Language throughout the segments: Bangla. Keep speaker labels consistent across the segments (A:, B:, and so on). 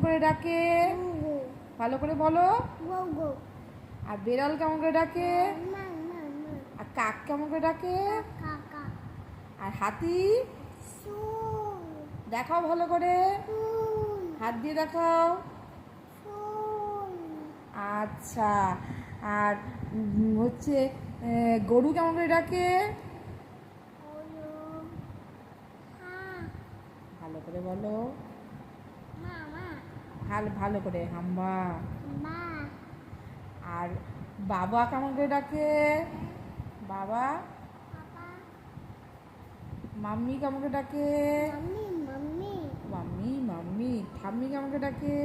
A: করে ডাকে? ভালো করে বলো। আর বেড়াল কেমন করে ডাকে? আর কাক কেমন করে ডাকে? আর হাতি? দেখাও ভালো করে, হাত দিয়ে দেখাও। আচ্ছা, আর হচ্ছে গরু কেমন করে ডাকে? ভালো করে বলো, ভালো করে, হাম্বা। আর বাবা কেমন করে ডাকে? বাবা। মাম্মি কেমন করে ডাকে? Mummy mummy. ঠাম্মি কেমন করে ডাকে?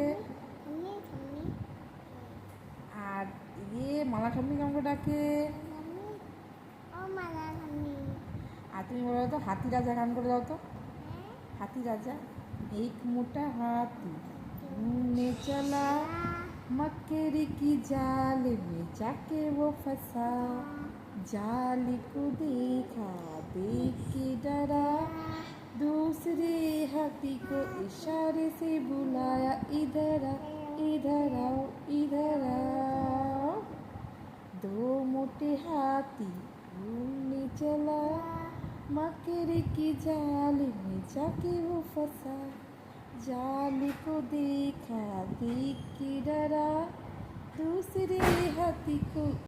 A: আর মালা ঠাম্মি কেমন করে ডাকে? আর তুমি বলো তো, হাতি রাজা গান করে দাও তো। हाथी राजा। एक मोटा हाथी घूमने चला, मक्खी की जाल में जाके वो फंसा। जाल को देखा, देख के डरा, दूसरे हाथी को इशारे से बुलाया, इधर आ, इधर आओ, इधर आओ। दो मोटे हाथी घूमने चला, मकड़ी की जाल में जाके वो फंसा। जाल को देखा, देख के डरा, दूसरे हाथी को